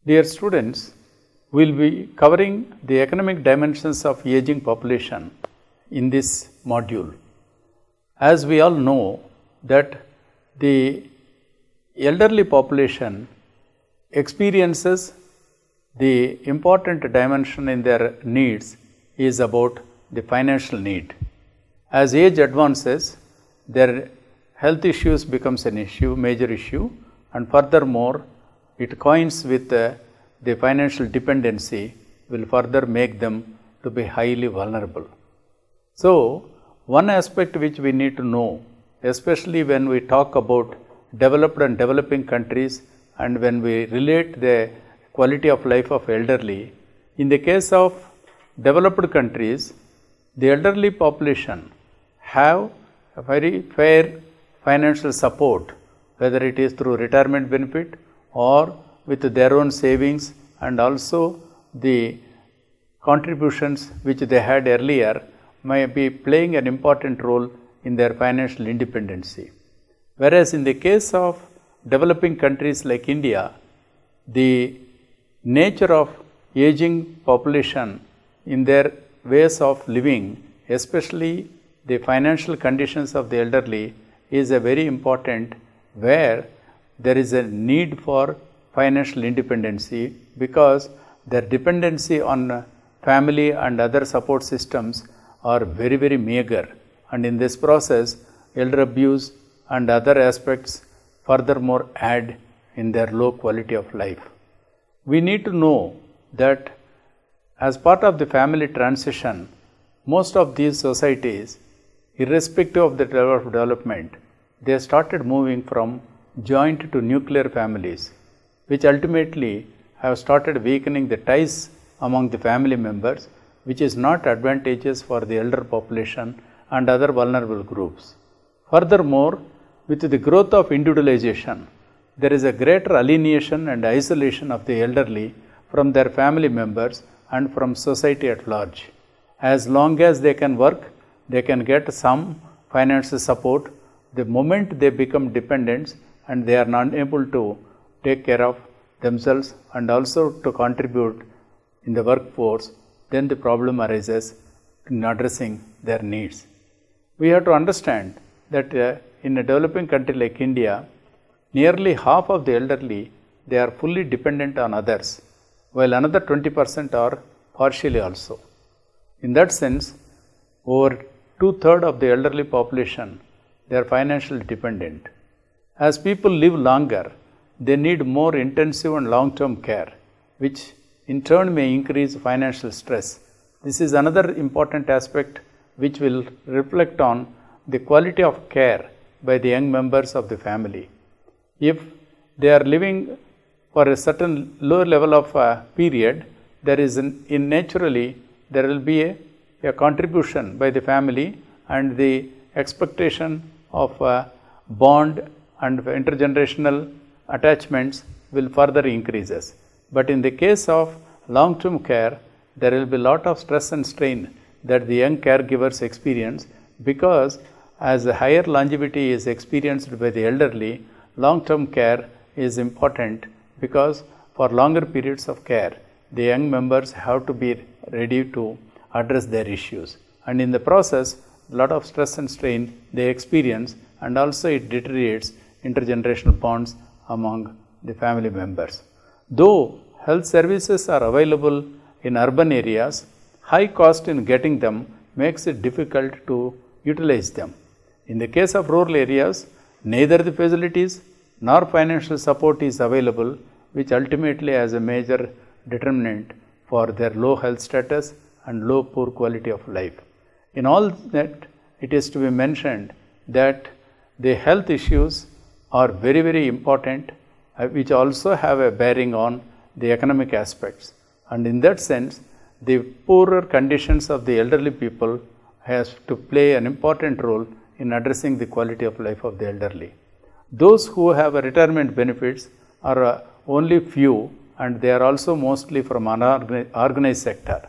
Dear students, we will be covering the economic dimensions of aging population in this module. As we all know that the elderly population experiences the important dimension in their needs is about the financial need. As age advances, their health issues becomes an issue, major issue, and furthermore, it coins with the financial dependency will further make them to be highly vulnerable. So, one aspect which we need to know, especially when we talk about developed and developing countries and when we relate the quality of life of elderly, in the case of developed countries, the elderly population have a very fair financial support, whether it is through retirement benefit or with their own savings and also the contributions which they had earlier may be playing an important role in their financial independency. Whereas in the case of developing countries like India, the nature of aging population in their ways of living, especially the financial conditions of the elderly, is a very important where there is a need for financial independency because their dependency on family and other support systems are very, very meager, and in this process elder abuse and other aspects furthermore add in their low quality of life. We need to know that as part of the family transition, most of these societies, irrespective of the level of development, they started moving from joint to nuclear families, which ultimately have started weakening the ties among the family members, which is not advantageous for the elder population and other vulnerable groups. Furthermore, with the growth of individualization, there is a greater alienation and isolation of the elderly from their family members and from society at large. As long as they can work, they can get some financial support. The moment they become dependents and they are not able to take care of themselves and also to contribute in the workforce, then the problem arises in addressing their needs. We have to understand that in a developing country like India, nearly half of the elderly, they are fully dependent on others, while another 20% are partially also. In that sense, over 2/3 of the elderly population, they are financially dependent. As people live longer, they need more intensive and long-term care, which in turn may increase financial stress. This is another important aspect which will reflect on the quality of care by the young members of the family. If they are living for a certain low level of period, there is naturally there will be a contribution by the family and the expectation of bond and intergenerational attachments will further increases. But in the case of long-term care, there will be a lot of stress and strain that the young caregivers experience because as a higher longevity is experienced by the elderly, long-term care is important because for longer periods of care, the young members have to be ready to address their issues. And in the process, a lot of stress and strain they experience, and also it deteriorates intergenerational bonds among the family members. Though health services are available in urban areas, high cost in getting them makes it difficult to utilize them. In the case of rural areas, neither the facilities nor financial support is available, which ultimately has a major determinant for their low health status and low poor quality of life. In all that, it is to be mentioned that the health issues are very, very important, which also have a bearing on the economic aspects. And in that sense, the poorer conditions of the elderly people has to play an important role in addressing the quality of life of the elderly. Those who have a retirement benefits are only few, and they are also mostly from unorganized sector.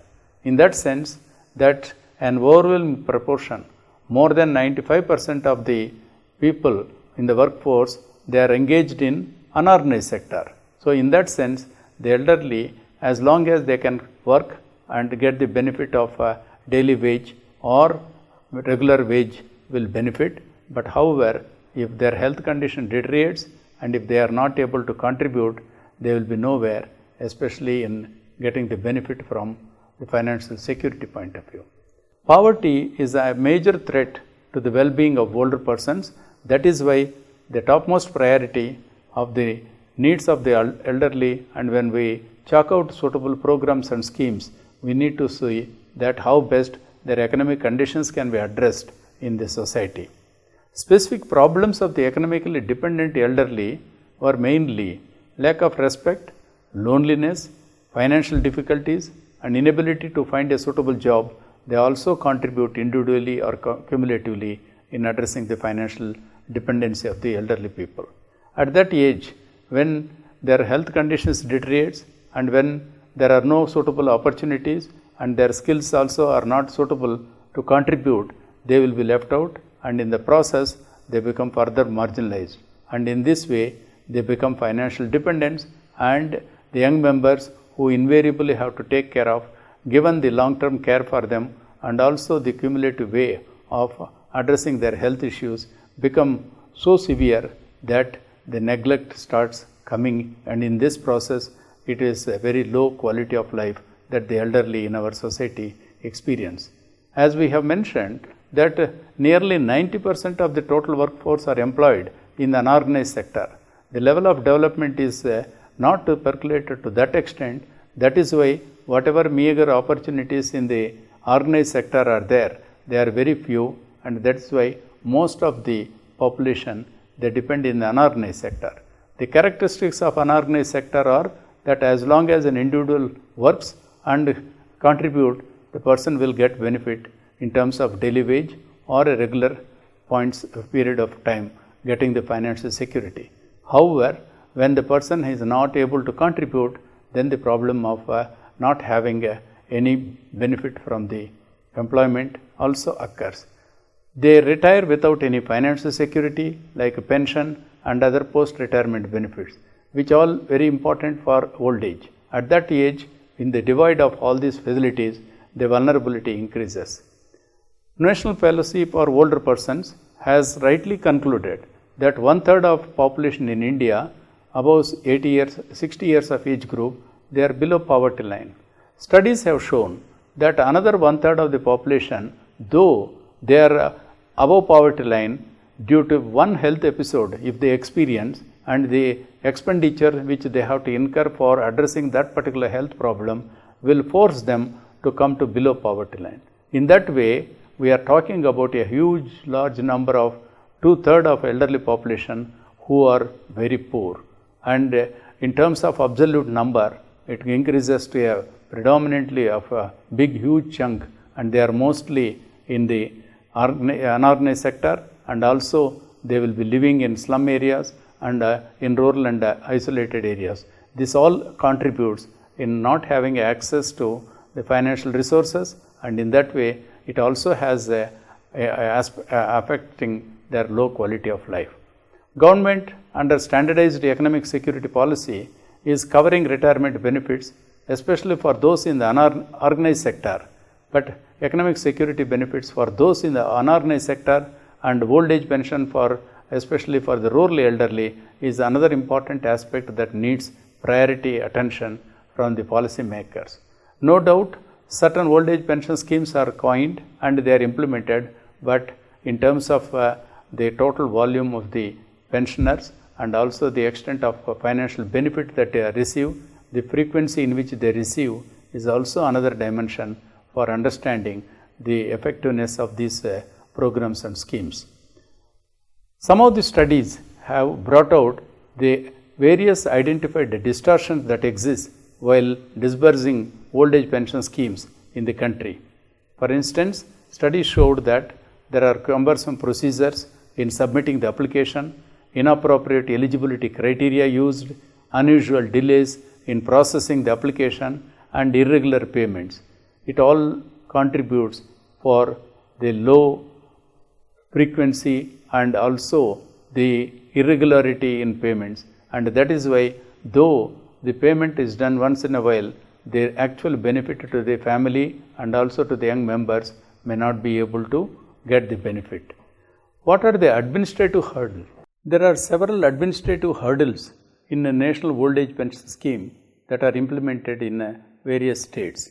In that sense, that an overwhelming proportion, more than 95% of the people in the workforce, they are engaged in unorganized sector. So in that sense, the elderly, as long as they can work and get the benefit of a daily wage or regular wage will benefit. But however, if their health condition deteriorates and if they are not able to contribute, they will be nowhere, especially in getting the benefit from the financial security point of view. Poverty is a major threat to the well-being of older persons. That is why the topmost priority of the needs of the elderly, and when we chalk out suitable programs and schemes, we need to see that how best their economic conditions can be addressed in the society. Specific problems of the economically dependent elderly were mainly lack of respect, loneliness, financial difficulties, and inability to find a suitable job. They also contribute individually or cumulatively in addressing the financial dependency of the elderly people. At that age, when their health conditions deteriorates and when there are no suitable opportunities and their skills also are not suitable to contribute, they will be left out, and in the process they become further marginalized, and in this way they become financial dependents, and the young members who invariably have to take care of, given the long-term care for them and also the cumulative way of addressing their health issues, become so severe that the neglect starts coming, and in this process it is a very low quality of life that the elderly in our society experience. As we have mentioned that nearly 90% of the total workforce are employed in the unorganized sector. The level of development is not percolated to that extent. That is why whatever meager opportunities in the organized sector are there, they are very few, and that is why most of the population, they depend in the unorganized sector. The characteristics of unorganized sector are that as long as an individual works and contribute, the person will get benefit in terms of daily wage or a regular period of time getting the financial security. However, when the person is not able to contribute, then the problem of not having any benefit from the employment also occurs. They retire without any financial security like pension and other post-retirement benefits, which all very important for old age. At that age, in the divide of all these facilities, the vulnerability increases. National Fellowship for Older Persons has rightly concluded that 1/3 of population in India above 80 years, 60 years of age group, they are below poverty line. Studies have shown that another 1/3 of the population, though they are above poverty line due to one health episode if they experience, and the expenditure which they have to incur for addressing that particular health problem will force them to come to below poverty line. In that way, we are talking about a huge large number of 2/3 of elderly population who are very poor, and in terms of absolute number it increases to a predominantly of a big huge chunk, and they are mostly in the unorganized sector, and also they will be living in slum areas and in rural and isolated areas. This all contributes in not having access to the financial resources, and in that way it also has affecting their low quality of life. Government under standardized economic security policy is covering retirement benefits, especially for those in the unorganized sector, but economic security benefits for those in the unorganized sector and old age pension for especially for the rural elderly is another important aspect that needs priority attention from the policy makers. No doubt certain old age pension schemes are coined and they are implemented, but in terms of the total volume of the pensioners and also the extent of financial benefit that they receive, the frequency in which they receive is also another dimension for understanding the effectiveness of these programs and schemes. Some of the studies have brought out the various identified distortions that exist while disbursing old age pension schemes in the country. For instance, studies showed that there are cumbersome procedures in submitting the application, inappropriate eligibility criteria used, unusual delays in processing the application, and irregular payments. It all contributes for the low frequency and also the irregularity in payments, and that is why though the payment is done once in a while, the actual benefit to the family and also to the young members may not be able to get the benefit. What are the administrative hurdles? There are several administrative hurdles in a national old age pension scheme that are implemented in various states.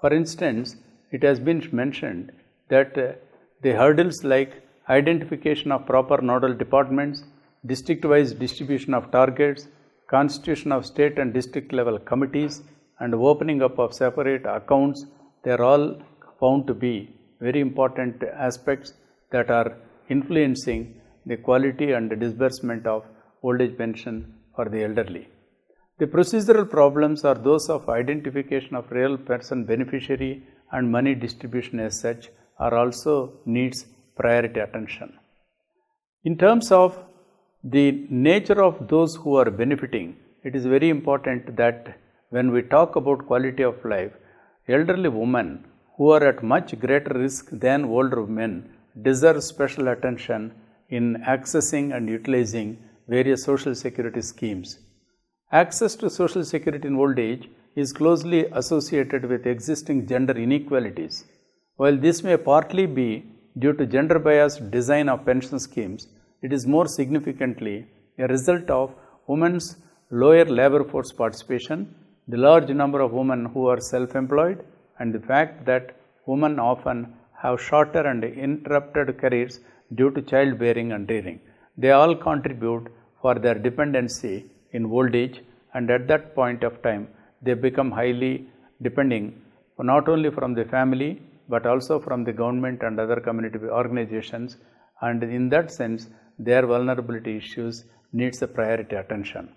For instance, it has been mentioned that the hurdles like identification of proper nodal departments, district-wise distribution of targets, constitution of state and district level committees, and opening up of separate accounts, they are all found to be very important aspects that are influencing the quality and the disbursement of old age pension for the elderly. The procedural problems are those of identification of real person beneficiary and money distribution as such are also needs priority attention. In terms of the nature of those who are benefiting, it is very important that when we talk about quality of life, elderly women who are at much greater risk than older men deserve special attention in accessing and utilizing various social security schemes. Access to social security in old age is closely associated with existing gender inequalities. While this may partly be due to gender biased design of pension schemes, it is more significantly a result of women's lower labor force participation, the large number of women who are self-employed, and the fact that women often have shorter and interrupted careers due to childbearing and rearing. They all contribute for their dependency in old age, and at that point of time they become highly depending not only from the family but also from the government and other community organizations, and in that sense their vulnerability issues needs a priority attention.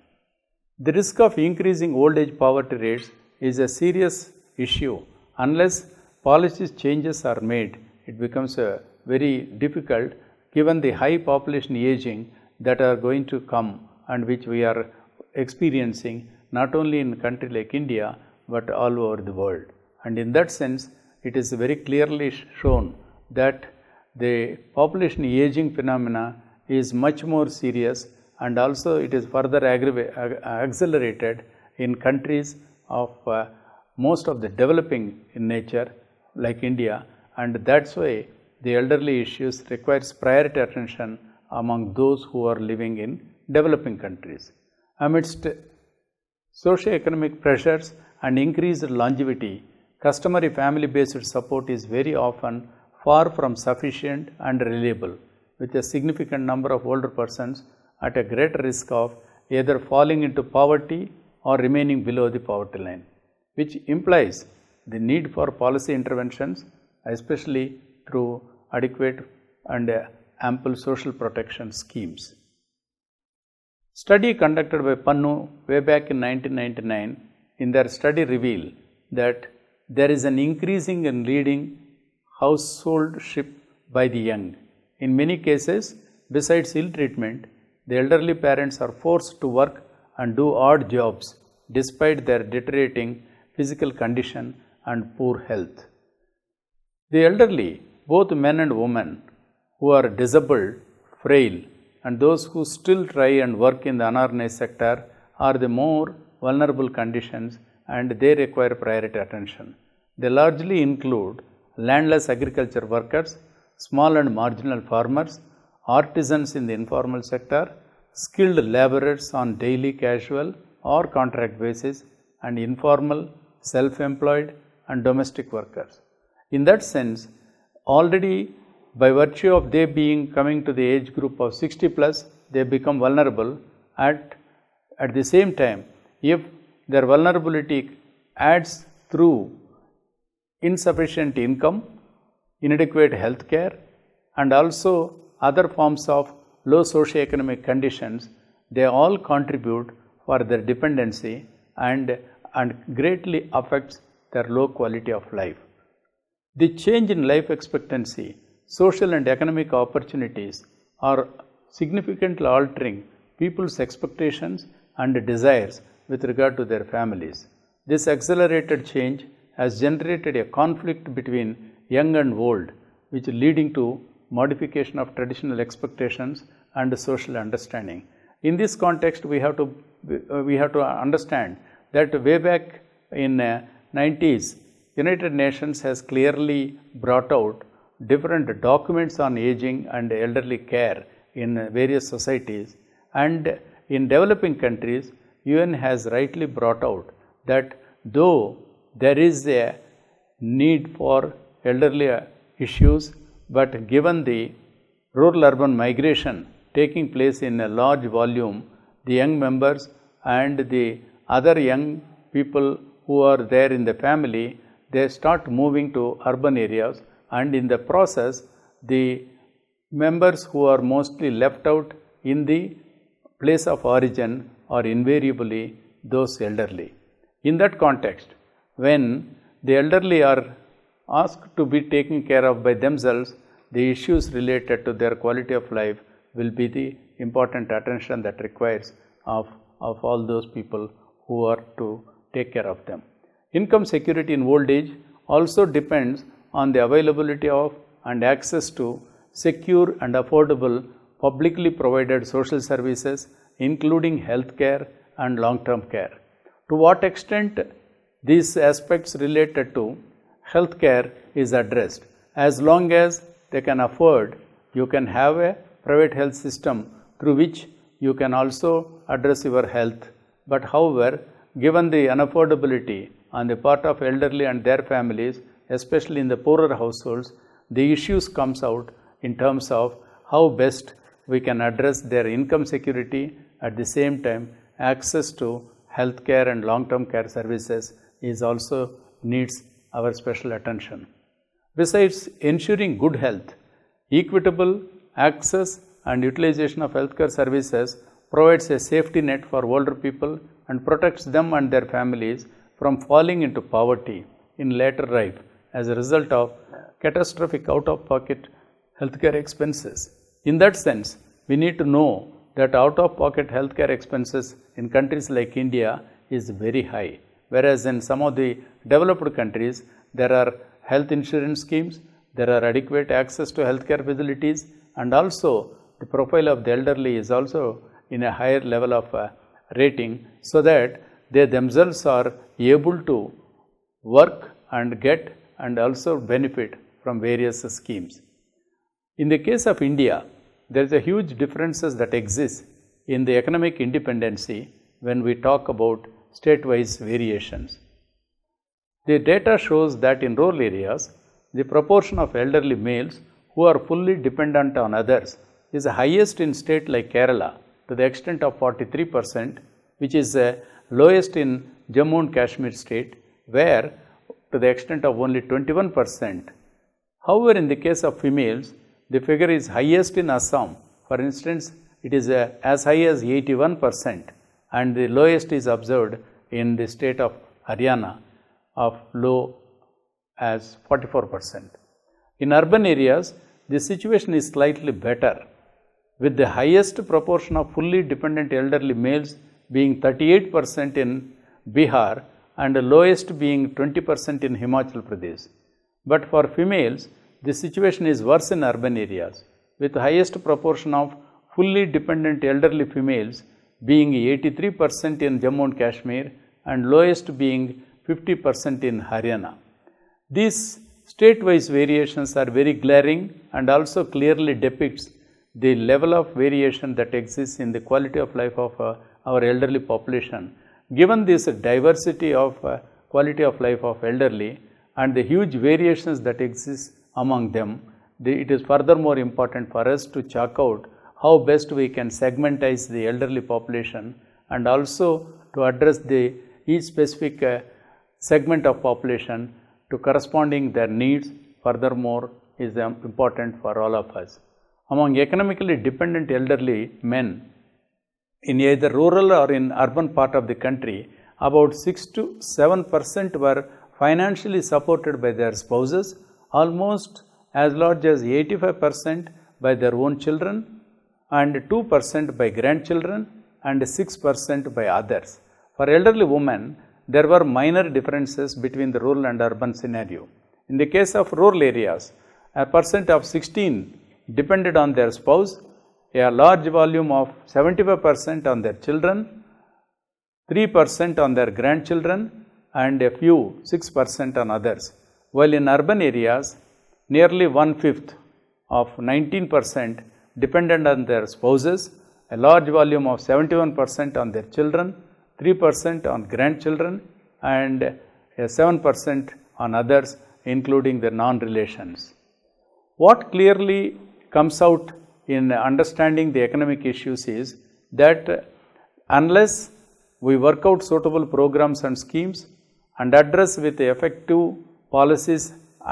The risk of increasing old age poverty rates is a serious issue. Unless policy changes are made, it becomes very difficult given the high population aging that are going to come and which we are experiencing not only in a country like India but all over the world. And in that sense, it is very clearly shown that the population aging phenomena is much more serious, and also it is further accelerated in countries of most of the developing in nature like India, and that's why the elderly issues requires priority attention among those who are living in developing countries. Amidst socio-economic pressures and increased longevity, customary family-based support is very often far from sufficient and reliable, with a significant number of older persons at a greater risk of either falling into poverty or remaining below the poverty line, which implies the need for policy interventions, especially through adequate and ample social protection schemes. Study conducted by Pannu way back in 1999, in their study revealed that there is an increasing in leading householdship by the young. In many cases, besides ill treatment, the elderly parents are forced to work and do odd jobs despite their deteriorating physical condition and poor health. The elderly, both men and women, who are disabled, frail, and those who still try and work in the unorganized sector are the more vulnerable conditions, and they require priority attention. They largely include landless agriculture workers, small and marginal farmers, artisans in the informal sector, skilled laborers on daily casual or contract basis, and informal, self-employed and domestic workers. In that sense, already by virtue of they being coming to the age group of 60 plus, they become vulnerable. At the same time, if their vulnerability adds through insufficient income, inadequate health care, and also other forms of low socioeconomic conditions, they all contribute for their dependency and greatly affects their low quality of life. The change in life expectancy, social and economic opportunities are significantly altering people's expectations and desires with regard to their families. This accelerated change has generated a conflict between young and old, which is leading to modification of traditional expectations and social understanding. In this context, we have to we have to understand that way back in 90s, United Nations has clearly brought out different documents on aging and elderly care in various societies, and in developing countries, UN has rightly brought out that though there is a need for elderly issues, but given the rural-urban migration taking place in a large volume, the young members and the other young people who are there in the family, they start moving to urban areas, and in the process, the members who are mostly left out in the place of origin are invariably those elderly. In that context, when the elderly are asked to be taken care of by themselves, the issues related to their quality of life will be the important attention that requires of all those people who are to take care of them. Income security in old age also depends on the availability of and access to secure and affordable publicly provided social services, including health care and long-term care. To what extent these aspects related to health care is addressed? As long as they can afford, you can have a private health system through which you can also address your health. But however, given the unaffordability on the part of elderly and their families, especially in the poorer households, the issues comes out in terms of how best we can address their income security. At the same time, access to health care and long-term care services is also needs our special attention. Besides ensuring good health, equitable access and utilization of healthcare services provides a safety net for older people and protects them and their families from falling into poverty in later life as a result of catastrophic out-of-pocket healthcare expenses. In that sense, we need to know that out-of-pocket healthcare expenses in countries like India is very high, whereas in some of the developed countries, there are health insurance schemes, there are adequate access to healthcare facilities, and also the profile of the elderly is also in a higher level of rating, so that they themselves are able to work and get and also benefit from various schemes. In the case of India, there is a huge differences that exist in the economic independency when we talk about state-wise variations. The data shows that in rural areas, the proportion of elderly males who are fully dependent on others is the highest in state like Kerala to the extent of 43%, which is lowest in Jammu and Kashmir state, where to the extent of only 21%. However, in the case of females, the figure is highest in Assam. For instance, it is as high as 81%, and the lowest is observed in the state of Haryana of low as 44%. In urban areas, the situation is slightly better, with the highest proportion of fully dependent elderly males being 38% in Bihar and the lowest being 20% in Himachal Pradesh. But for females, the situation is worse in urban areas, with the highest proportion of fully dependent elderly females being 83% in Jammu and Kashmir and lowest being 50% in Haryana. These state-wise variations are very glaring and also clearly depicts the level of variation that exists in the quality of life of our elderly population. Given this diversity of quality of life of elderly and the huge variations that exist among them, it is furthermore important for us to chalk out how best we can segmentize the elderly population and also to address each specific segment of population to corresponding their needs furthermore is important for all of us. Among economically dependent elderly men in either rural or in urban part of the country, about 6 to 7% were financially supported by their spouses, almost as large as 85% by their own children, and 2% by grandchildren, and 6% by others. For elderly women, there were minor differences between the rural and urban scenario. In the case of rural areas, a percent of 16 depended on their spouse, a large volume of 75% on their children, 3% on their grandchildren, and a few 6% on others. While in urban areas, nearly 1/5 of 19% dependent on their spouses, a large volume of 71% on their children, 3% on grandchildren, and a 7% on others, including the non-relations. What clearly comes out in understanding the economic issues is that unless we work out suitable programs and schemes and address with effective policies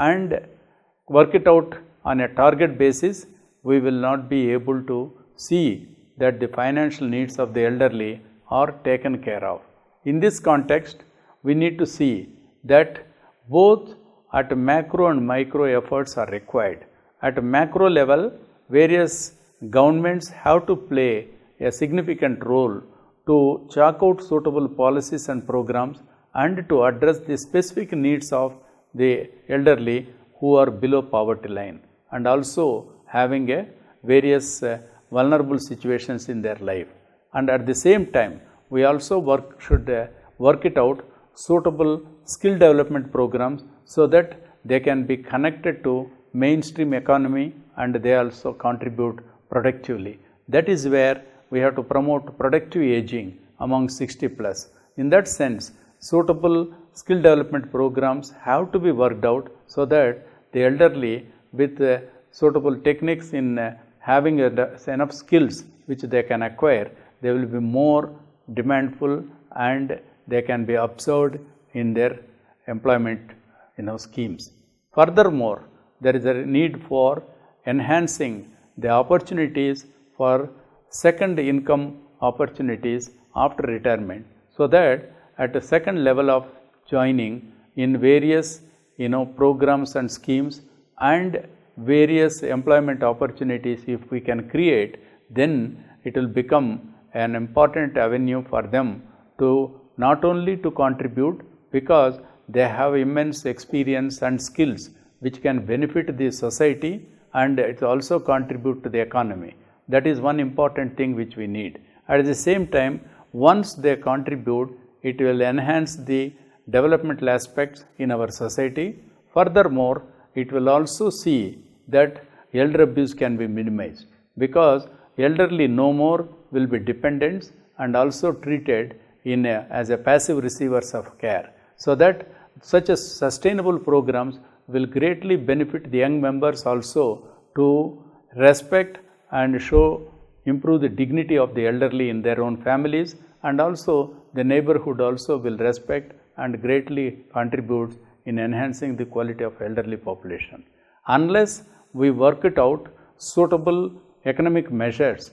and work it out on a target basis, we will not be able to see that the financial needs of the elderly are taken care of. In this context, we need to see that both at macro and micro efforts are required. At macro level, various governments have to play a significant role to chalk out suitable policies and programs and to address the specific needs of the elderly who are below poverty line and also having a various vulnerable situations in their life. And at the same time, we also should work it out suitable skill development programs so that they can be connected to mainstream economy and they also contribute productively. That is where we have to promote productive aging among 60 plus. In that sense, suitable skill development programs have to be worked out so that the elderly with suitable techniques in having enough skills which they can acquire, they will be more demandful and they can be observed in their employment schemes. Furthermore, there is a need for enhancing the opportunities for second income opportunities after retirement, so that at a second level of joining in various programs and schemes and various employment opportunities, if we can create, then it will become an important avenue for them to not only to contribute because they have immense experience and skills which can benefit the society and it also contribute to the economy. That is one important thing which we need. At the same time, once they contribute, it will enhance the developmental aspects in our society. Furthermore, it will also see that elder abuse can be minimized because elderly no more will be dependents and also treated as a passive receivers of care, so that such a sustainable programs will greatly benefit the young members also to respect and improve the dignity of the elderly in their own families, and also the neighborhood also will respect and greatly contributes in enhancing the quality of elderly population. Unless we work it out suitable economic measures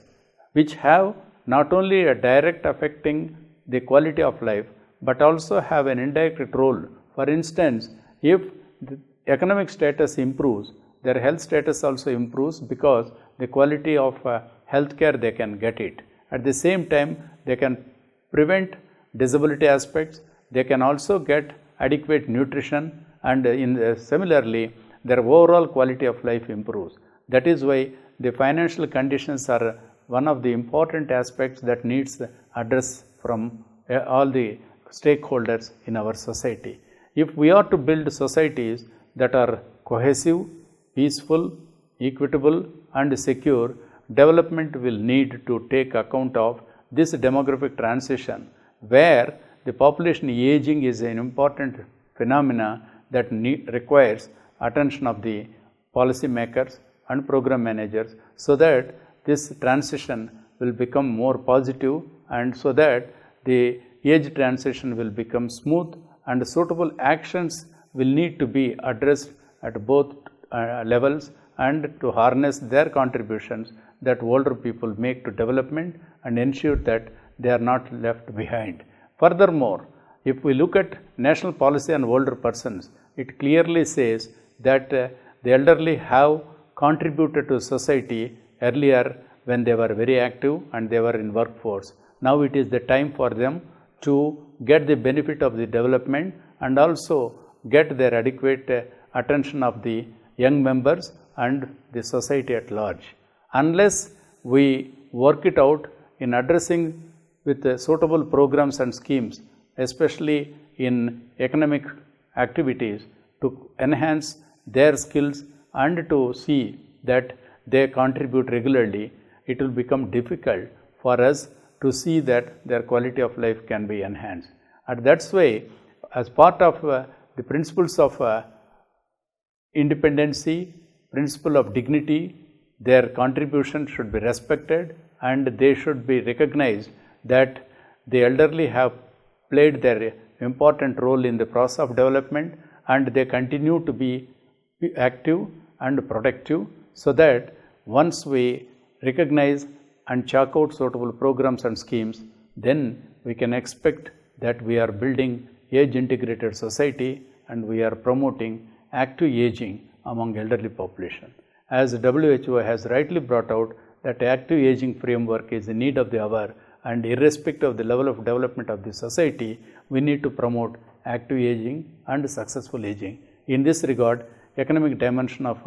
which have not only a direct affecting the quality of life but also have an indirect role. For instance, if the economic status improves, their health status also improves because the quality of healthcare they can get it. At the same time, they can prevent disability aspects, they can also get adequate nutrition, and similarly their overall quality of life improves. That is why the financial conditions are one of the important aspects that needs address from all the stakeholders in our society. If we are to build societies that are cohesive, peaceful, equitable and secure, development will need to take account of this demographic transition where the population aging is an important phenomena that requires attention of the policy makers and program managers, so that this transition will become more positive and so that the age transition will become smooth and suitable actions will need to be addressed at both levels and to harness their contributions that older people make to development and ensure that they are not left behind. Furthermore, if we look at national policy on older persons, it clearly says that the elderly have contributed to society earlier when they were very active and they were in workforce. Now it is the time for them to get the benefit of the development and also get their adequate attention of the young members and the society at large. Unless we work it out in addressing with suitable programs and schemes, especially in economic activities, to enhance their skills and to see that they contribute regularly, it will become difficult for us to see that their quality of life can be enhanced. And that's why, as part of the principles of independency, principle of dignity, their contribution should be respected and they should be recognized that the elderly have played their important role in the process of development and they continue to be active and productive, so that once we recognize and chalk out suitable programs and schemes, then we can expect that we are building age integrated society and we are promoting active aging among elderly population. As WHO has rightly brought out that active aging framework is the need of the hour, and irrespective of the level of development of the society, we need to promote active aging and successful aging. In this regard, economic dimension of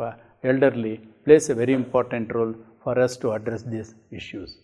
elderly plays a very important role for us to address these issues.